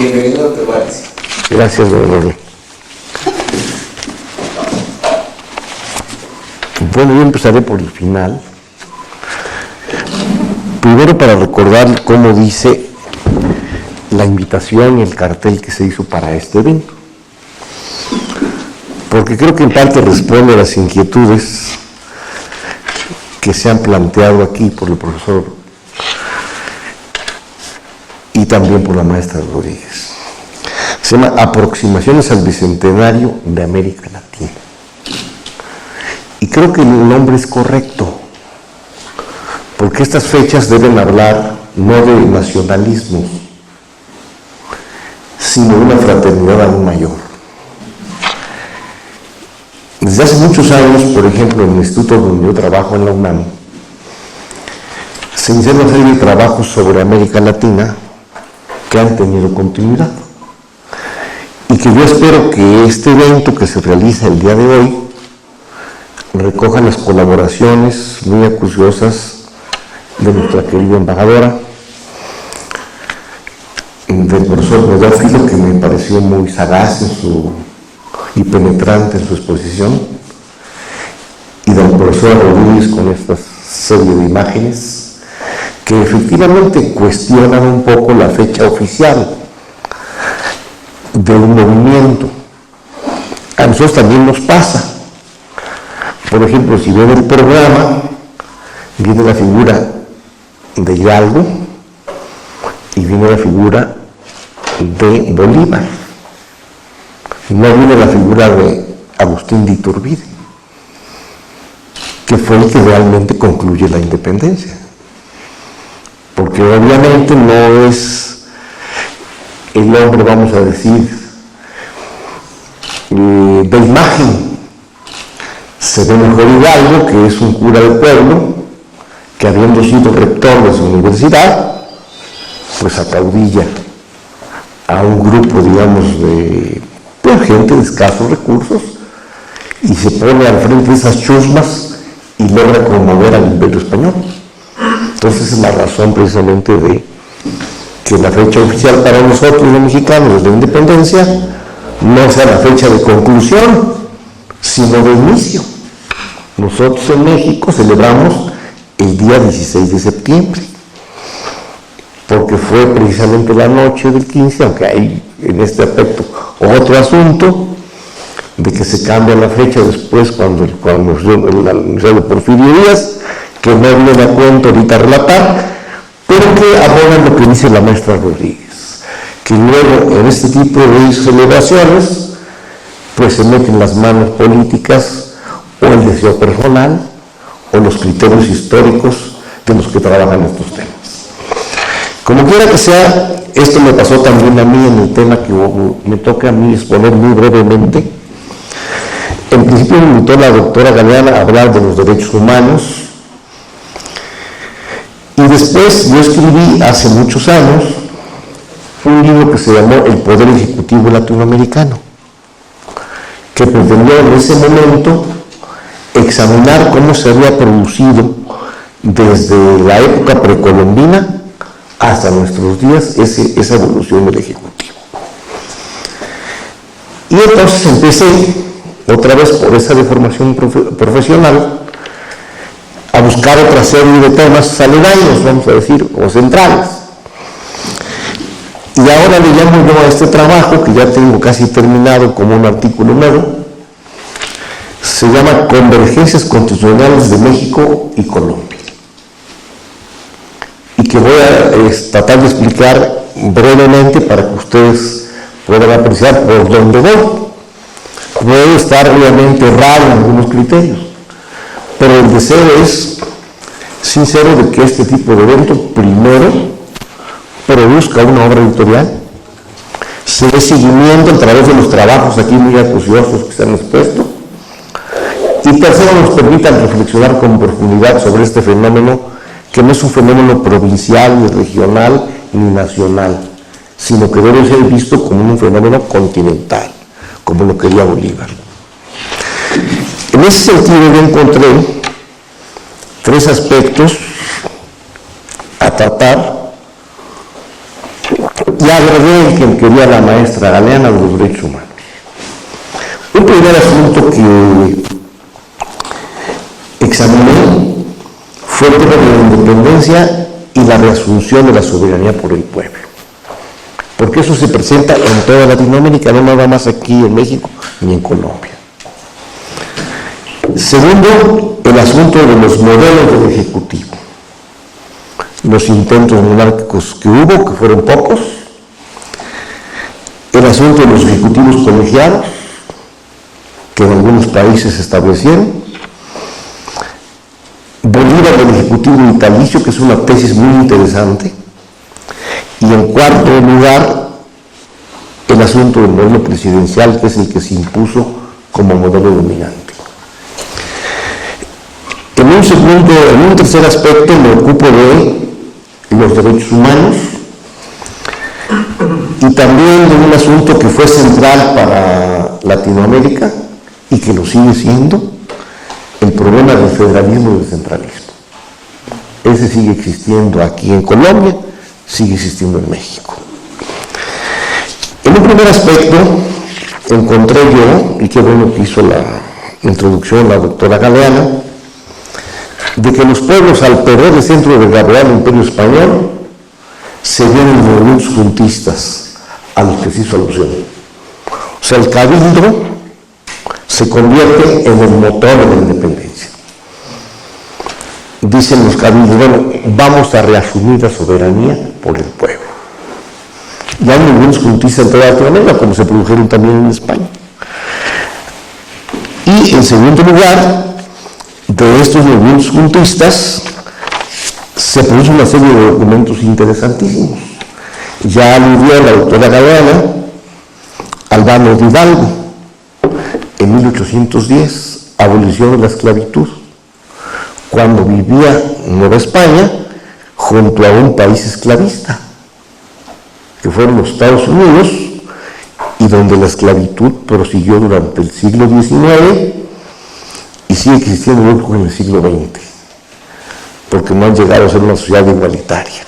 Bienvenido, doctor Vázquez. Gracias, don Enorme. Bueno, yo empezaré por el final. Primero para recordar cómo dice la invitación y el cartel que se hizo para este evento. Porque creo que en parte responde a las inquietudes que se han planteado aquí por el profesor y también por la maestra Rodríguez. Se llama Aproximaciones al Bicentenario de América Latina. Y creo que el nombre es correcto, porque estas fechas deben hablar no de nacionalismos, sino de una fraternidad aún mayor. Desde hace muchos años, por ejemplo, en el instituto donde yo trabajo, en la UNAM, se iniciaron una serie de trabajos sobre América Latina que han tenido continuidad. Y que yo espero que este evento que se realiza el día de hoy recoja las colaboraciones muy acuciosas de nuestra querida embajadora, del profesor Pedófilo, que me pareció muy sagaz y penetrante en su exposición, y del profesor Rodríguez con esta serie de imágenes que efectivamente cuestionan un poco la fecha oficial de un movimiento. A nosotros también nos pasa. Por ejemplo, si ven el programa, viene la figura de Hidalgo y viene la figura de Bolívar. No viene la figura de Agustín de Iturbide, que fue el que realmente concluye la independencia. Porque obviamente no es el hombre, vamos a decir, de imagen. Se ve mejor Hidalgo, que es un cura de pueblo, que habiendo sido rector de su universidad, pues acaudilla a un grupo, digamos, de gente de escasos recursos y se pone al frente de esas chusmas y logra conmover al imperio español. Entonces es la razón precisamente de que la fecha oficial para nosotros los mexicanos de la independencia no sea la fecha de conclusión, sino de inicio. Nosotros en México celebramos el día 16 de septiembre, porque fue precisamente la noche del 15, aunque hay en este aspecto otro asunto, de que se cambia la fecha después cuando el aniversario de Porfirio Díaz, que no viene a cuento ahorita a relatar, pero que abordan lo que dice la maestra Rodríguez, que luego en este tipo de celebraciones pues se meten las manos políticas o el deseo personal o los criterios históricos de los que trabajan estos temas. Como quiera que sea, esto me pasó también a mí en el tema que me toca a mí exponer muy brevemente. En principio me invitó la doctora Galeana a hablar de los derechos humanos y después yo escribí hace muchos años un libro que se llamó El Poder Ejecutivo Latinoamericano, que pretendió en ese momento examinar cómo se había producido desde la época precolombina hasta nuestros días esa evolución del Ejecutivo. Y entonces empecé, otra vez por esa deformación profesional, a buscar otra serie de temas aledaños, vamos a decir, o centrales. Y ahora le llamo yo a este trabajo, que ya tengo casi terminado como un artículo nuevo, se llama Convergencias Constitucionales de México y Colombia. Y que voy a tratar de explicar brevemente para que ustedes puedan apreciar por dónde voy. Puedo estar obviamente errado en algunos criterios, pero el deseo es sincero de que este tipo de evento primero produzca una obra editorial, se dé seguimiento a través de los trabajos aquí muy acuciosos que se han expuesto, y tercero nos permitan reflexionar con profundidad sobre este fenómeno, que no es un fenómeno provincial, ni regional, ni nacional, sino que debe ser visto como un fenómeno continental, como lo quería Bolívar. En ese sentido yo encontré tres aspectos a tratar y agregué el que quería la maestra Galeana de los derechos humanos. Un primer asunto que examiné fue el tema de la independencia y la reasunción de la soberanía por el pueblo, porque eso se presenta en toda Latinoamérica, no nada más aquí en México ni en Colombia. Segundo, el asunto de los modelos del Ejecutivo, los intentos monárquicos que hubo, que fueron pocos, el asunto de los ejecutivos colegiados, que en algunos países se establecieron, Bolívar del Ejecutivo Vitalicio, que es una tesis muy interesante, y en cuarto lugar, el asunto del modelo presidencial, que es el que se impuso como modelo dominante. En un tercer aspecto me ocupo de los derechos humanos y también de un asunto que fue central para Latinoamérica y que lo sigue siendo, el problema del federalismo y del centralismo. Ese sigue existiendo aquí en Colombia, sigue existiendo en México. En un primer aspecto encontré yo, y qué bueno que hizo la introducción la doctora Galeana, de que los pueblos al perder el centro del gravedad del Imperio Español se vieron movimientos juntistas a los que se hizo alusión. O sea, el cabildo se convierte en el motor de la independencia. Dicen los cabildos, bueno, vamos a reasumir la soberanía por el pueblo. Y hay movimientos juntistas en toda Latinoamérica, como se produjeron también en España. Y en segundo lugar, de estos movimientos juntistas se produce una serie de documentos interesantísimos. Ya aludió la doctora Galeana Albano de Hidalgo, en 1810, abolición de la esclavitud, cuando vivía en Nueva España junto a un país esclavista, que fueron los Estados Unidos, y donde la esclavitud prosiguió durante el siglo XIX y sigue existiendo en el siglo XX, porque no han llegado a ser una sociedad igualitaria.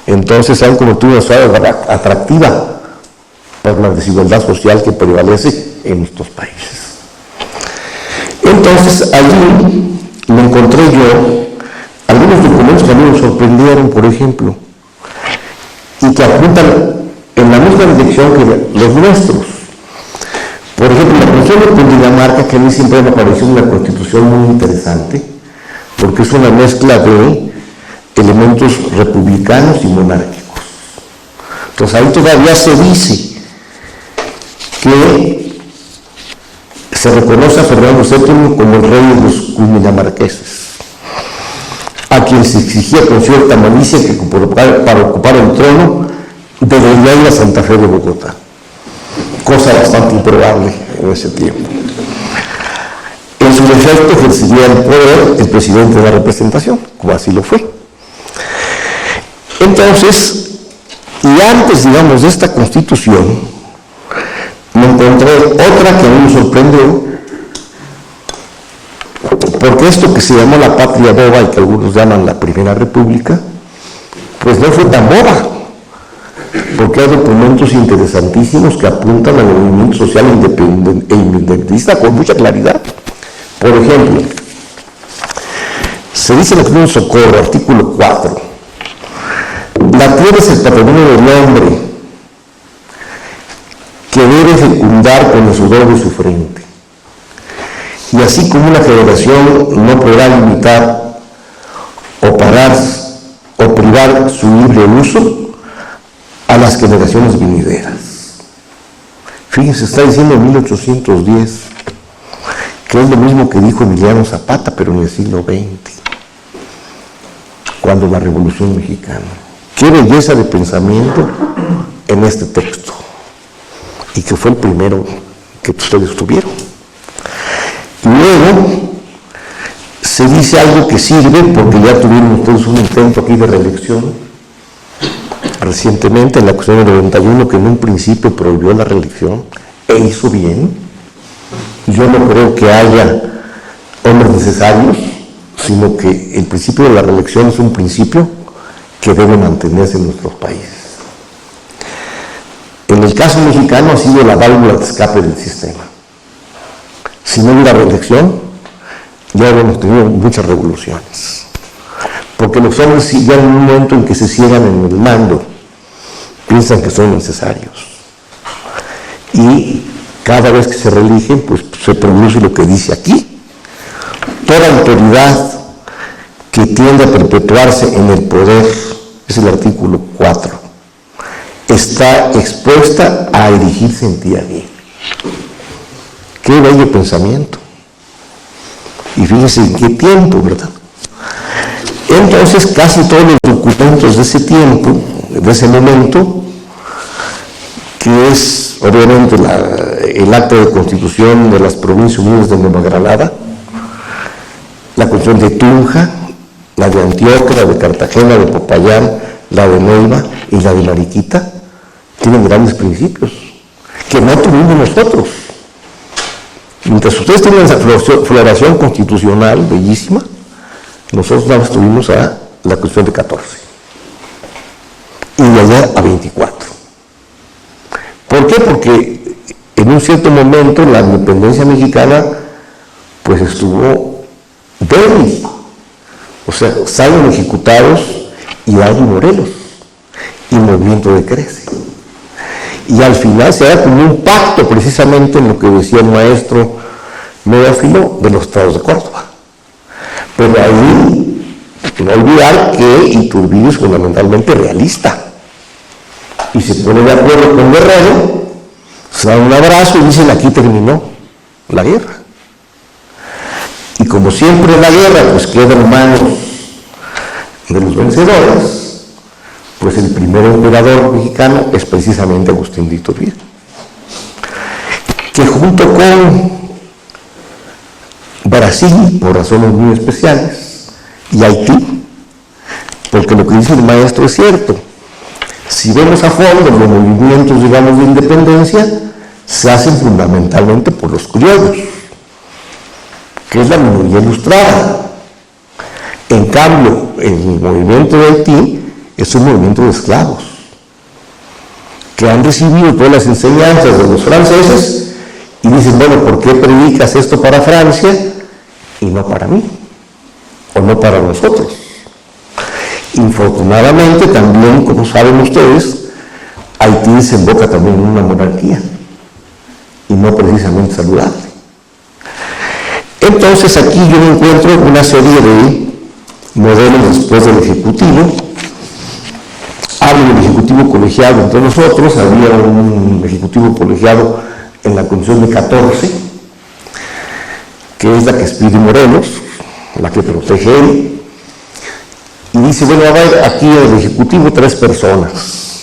Entonces se han convertido en una sociedad atractiva por la desigualdad social que prevalece en estos países. Entonces allí me encontré yo algunos documentos que a mí me sorprendieron, por ejemplo, y que apuntan en la misma dirección que los nuestros. Por ejemplo, la Constitución de Cundinamarca, que a mí siempre me pareció una constitución muy interesante, porque es una mezcla de elementos republicanos y monárquicos. Entonces ahí todavía se dice que se reconoce a Fernando VII como el rey de los cundinamarqueses, a quien se exigía con cierta malicia que para ocupar el trono debería ir a Santa Fe de Bogotá, cosa bastante improbable en ese tiempo. En su defecto ejercería el poder el presidente de la representación, como así lo fue. Entonces, y antes, digamos, de esta Constitución, me encontré otra que a mí me sorprendió, porque esto que se llamó la patria boba y que algunos llaman la Primera República, pues no fue tan boba, porque hay documentos interesantísimos que apuntan al movimiento social e independentista con mucha claridad. Por ejemplo, se dice en el Cruz de Socorro, artículo 4, la tierra es el patrimonio del hombre, que debe fecundar con el sudor de su frente. Y así como una generación no podrá limitar o parar o privar su libre uso a las generaciones venideras. Fíjense, está diciendo en 1810, que es lo mismo que dijo Emiliano Zapata, pero en el siglo XX, cuando la Revolución Mexicana. Qué belleza de pensamiento en este texto, y que fue el primero que ustedes tuvieron. Luego se dice algo que sirve, porque ya tuvieron ustedes un intento aquí de reelección recientemente en la cuestión del 91, que en un principio prohibió la reelección, e hizo bien. Yo no creo que haya hombres necesarios, sino que el principio de la reelección es un principio que debe mantenerse en nuestros países. En el caso mexicano ha sido la válvula de escape del sistema. Si no hubiera reelección, ya habríamos tenido muchas revoluciones. Porque los hombres ya en un momento en que se ciegan en el mando, piensan que son necesarios. Y cada vez que se reeligen, pues se produce lo que dice aquí. Toda autoridad que tiende a perpetuarse en el poder, es el artículo 4, está expuesta a erigirse en tiranía. Qué bello pensamiento. Y fíjense en qué tiempo, ¿verdad? Entonces, casi todos los documentos de ese tiempo, de ese momento, que es obviamente el acta de constitución de las Provincias Unidas de Nueva Granada, la Constitución de Tunja, la de Antioquia, la de Cartagena, de Popayán, la de Neiva y la de Mariquita, tienen grandes principios que no tuvimos nosotros. Mientras ustedes tienen esa floración constitucional bellísima, nosotros nada más tuvimos a la Constitución de 14 y de allá a 24. ¿Por qué? Porque en un cierto momento la independencia mexicana pues estuvo débil. O sea, salen ejecutados Hidalgo y Morelos y Movimiento decrece. Y al final se da como un pacto precisamente en lo que decía el maestro Medafilo de los Estados de Córdoba. Pero ahí, no olvidar que Iturbide es fundamentalmente realista. Y se pone de acuerdo con Guerrero, se da un abrazo y dicen aquí terminó la guerra. Y como siempre la guerra pues queda en manos de los vencedores, pues el primer emperador mexicano es precisamente Agustín de Iturbide, que junto con Brasil, por razones muy especiales, y Haití, porque lo que dice el maestro es cierto. Si vemos a fondo, los movimientos, digamos, de independencia se hacen fundamentalmente por los criollos, que es la minoría ilustrada. En cambio, el movimiento de Haití es un movimiento de esclavos, que han recibido todas las enseñanzas de los franceses y dicen, bueno, ¿por qué predicas esto para Francia y no para mí? O no para nosotros. Infortunadamente también, como saben ustedes, Haití desemboca también en una monarquía y no precisamente saludable. Entonces aquí yo encuentro una serie de modelos después del Ejecutivo. Hablo del Ejecutivo colegiado entre nosotros, había un Ejecutivo colegiado en la Constitución de 14, que es la que expide Morelos, la que protege él. Y dice, bueno, va a haber aquí en el Ejecutivo 3 personas,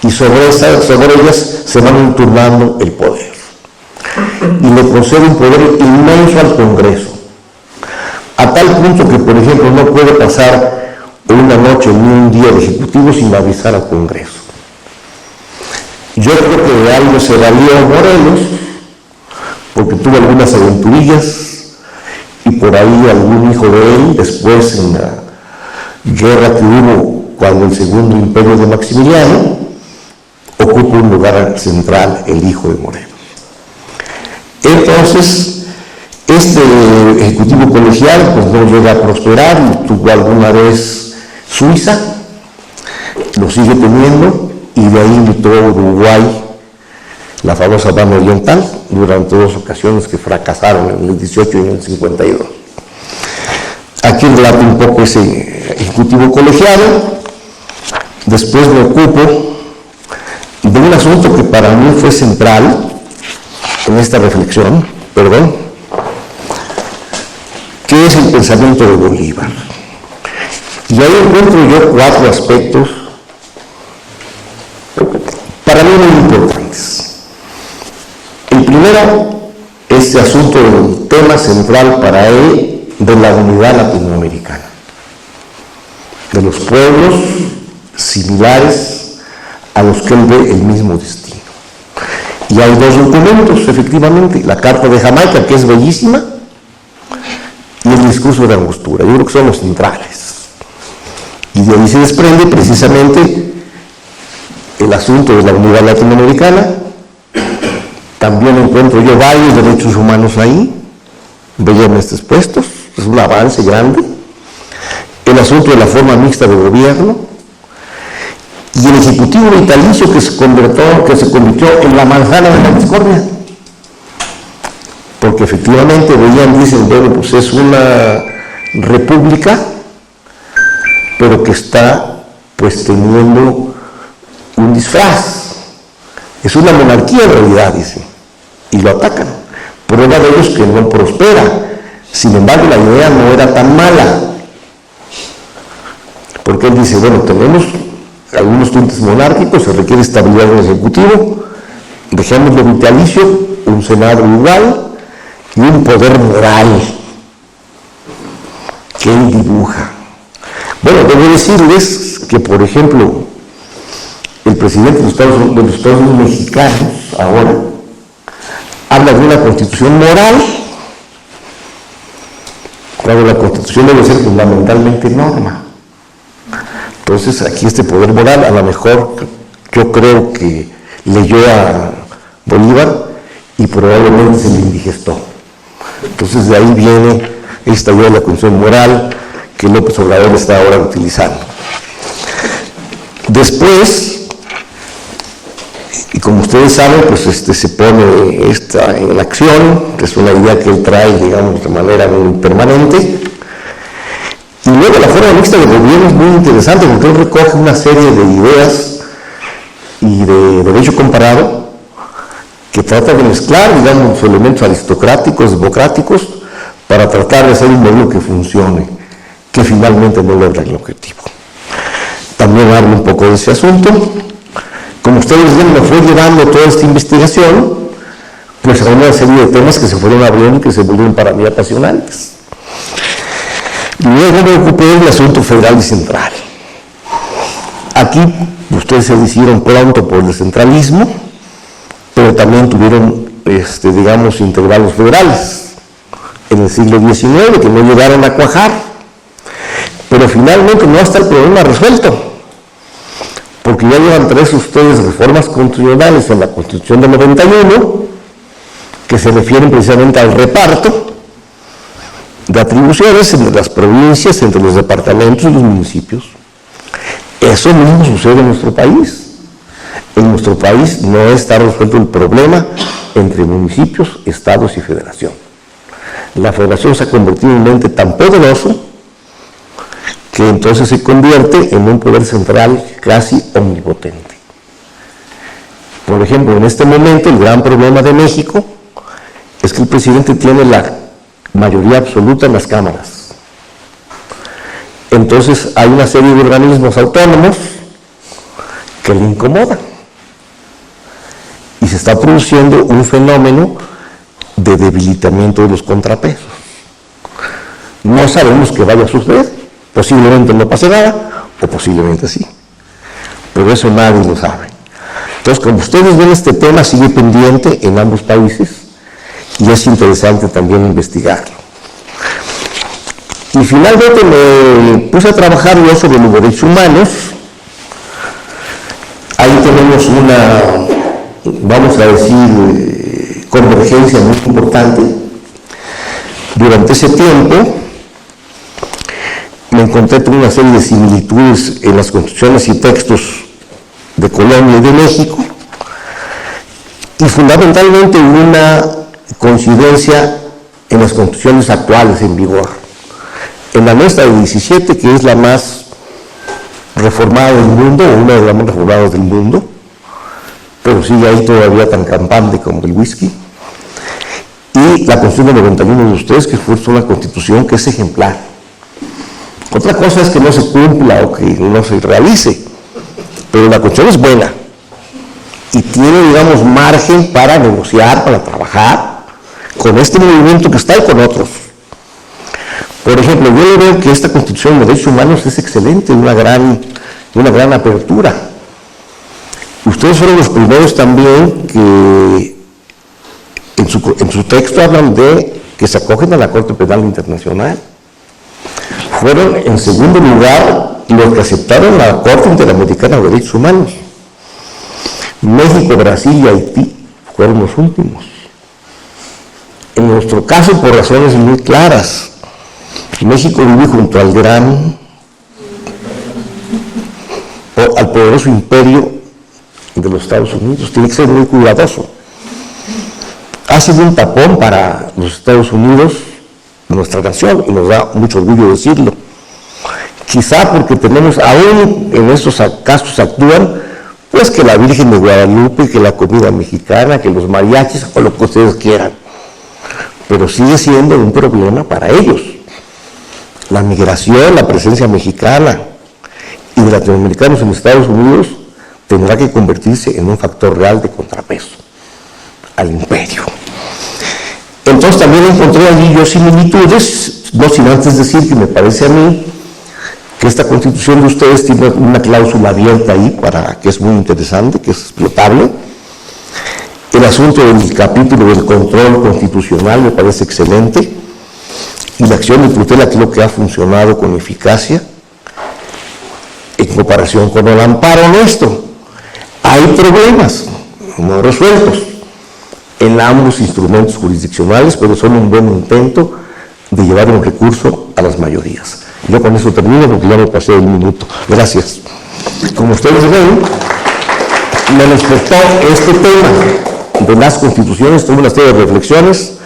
y sobre ellas se van turnando el poder. Y le concede un poder inmenso al Congreso, a tal punto que, por ejemplo, no puede pasar una noche ni un día de Ejecutivo sin avisar al Congreso. Yo creo que de algo se valió Morelos, porque tuvo algunas aventurillas, y por ahí algún hijo de él, después en la guerra que hubo cuando el Segundo Imperio de Maximiliano, ocupa un lugar central el hijo de Morelos. Entonces, este Ejecutivo colegial pues no llega a prosperar, tuvo alguna vez Suiza, lo sigue teniendo, y de ahí invitó a Uruguay, la famosa Banda Oriental, durante 2 ocasiones que fracasaron, en el 18 y en el 52. Aquí relato un poco ese Ejecutivo colegiado. Después me ocupo de un asunto que para mí fue central en esta reflexión, que es el pensamiento de Bolívar. Y ahí encuentro yo 4 aspectos para mí muy importantes. El primero, este asunto del tema central para él de la unidad latinoamericana, de los pueblos similares a los que él ve el mismo destino. Y hay 2 documentos, efectivamente, la Carta de Jamaica, que es bellísima, y el discurso de Angostura. Yo creo que son los centrales. Y de ahí se desprende precisamente el asunto de la unidad latinoamericana. También encuentro yo varios derechos humanos ahí, bellamente expuestos, es un avance grande. El asunto de la forma mixta de gobierno y el ejecutivo vitalicio que se convirtió en la manzana de la discordia. Porque efectivamente dicen, bueno, pues es una república, pero que está pues teniendo un disfraz. Es una monarquía en realidad, dicen, y lo atacan. Prueba de ellos que no prospera. Sin embargo, la idea no era tan mala. Porque él dice, bueno, tenemos algunos tintes monárquicos, se requiere estabilidad en el Ejecutivo, dejémoslo vitalicio, un Senado igual y un poder moral que él dibuja. Bueno, debo decirles que, por ejemplo, el presidente de los Estados Unidos mexicanos ahora habla de una constitución moral, cuando la constitución debe ser fundamentalmente norma. Entonces, aquí este poder moral, a lo mejor yo creo que leyó a Bolívar y probablemente se le indigestó. Entonces, de ahí viene esta idea de la constitución moral que López Obrador está ahora utilizando. Después, y como ustedes saben, pues se pone esta en acción, que es una idea que él trae, digamos, de manera muy permanente. Y luego la forma mixta de gobierno es muy interesante porque él recoge una serie de ideas y de derecho comparado que trata de mezclar, digamos, los elementos aristocráticos, democráticos, para tratar de hacer un modelo que funcione, que finalmente no logra el objetivo. También hablo un poco de ese asunto. Como ustedes ven, me fue llevando toda esta investigación, pues a una serie de temas que se fueron abriendo y que se volvieron para mí apasionantes. Luego me ocupé del asunto federal y central. Aquí ustedes se hicieron pronto por el centralismo, pero también tuvieron, digamos, intervalos federales en el siglo XIX que no llegaron a cuajar. Pero finalmente no está el problema resuelto, porque ya llevan tres ustedes reformas constitucionales en la Constitución del 91 que se refieren precisamente al reparto de atribuciones entre las provincias, entre los departamentos y los municipios. Eso mismo sucede en nuestro país. En nuestro país no está resuelto el problema entre municipios, estados y federación. La federación se ha convertido en un ente tan poderoso que entonces se convierte en un poder central casi omnipotente. Por ejemplo, en este momento el gran problema de México es que el presidente tiene la mayoría absoluta en las cámaras. Entonces hay una serie de organismos autónomos que le incomodan. Y se está produciendo un fenómeno de debilitamiento de los contrapesos. No sabemos qué vaya a suceder. Posiblemente no pase nada, o posiblemente sí. Pero eso nadie lo sabe. Entonces, como ustedes ven, este tema sigue pendiente en ambos países y es interesante también investigarlo. Y finalmente me puse a trabajar yo sobre los derechos humanos. Ahí tenemos una, vamos a decir, convergencia muy importante. Durante ese tiempo me encontré con una serie de similitudes en las constituciones y textos de Colombia y de México, y fundamentalmente una coincidencia en las constituciones actuales en vigor. En la nuestra de 17, que es la más reformada del mundo, o una de las más reformadas del mundo, pero sigue ahí todavía tan campante como el whisky, y la Constitución del 91 de ustedes, que fue una constitución que es ejemplar. Otra cosa es que no se cumpla o que no se realice, pero la Constitución es buena y tiene, digamos, margen para negociar, para trabajar con este movimiento que está y con otros. Por ejemplo, yo veo que esta Constitución de Derechos Humanos es excelente, una gran apertura. Ustedes fueron los primeros también que en su texto hablan de que se acogen a la Corte Penal Internacional. Fueron, en segundo lugar, los que aceptaron la Corte Interamericana de Derechos Humanos. México, Brasil y Haití fueron los últimos. En nuestro caso, por razones muy claras, México vive junto al al poderoso imperio de los Estados Unidos. Tiene que ser muy cuidadoso. Ha sido un tapón para los Estados Unidos, nuestra nación, y nos da mucho orgullo decirlo. Quizá porque tenemos, aún en estos casos actúan, pues que la Virgen de Guadalupe, que la comida mexicana, que los mariachis, o lo que ustedes quieran. Pero sigue siendo un problema para ellos. La migración, la presencia mexicana y de latinoamericanos en Estados Unidos tendrá que convertirse en un factor real de contrapeso al imperio. Entonces también encontré allí yo similitudes, no sin antes decir que me parece a mí que esta Constitución de ustedes tiene una cláusula abierta ahí, que es muy interesante, que es explotable. El asunto del capítulo del control constitucional me parece excelente, y la acción de tutela creo que ha funcionado con eficacia en comparación con el amparo honesto. Hay problemas no resueltos en ambos instrumentos jurisdiccionales, pero son un buen intento de llevar un recurso a las mayorías. Yo con eso termino porque ya me pasé el minuto. Gracias. Como ustedes ven, me respetó este tema de las constituciones, tuve una serie de reflexiones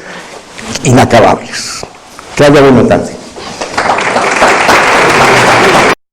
inacabables. Que haya buena tarde.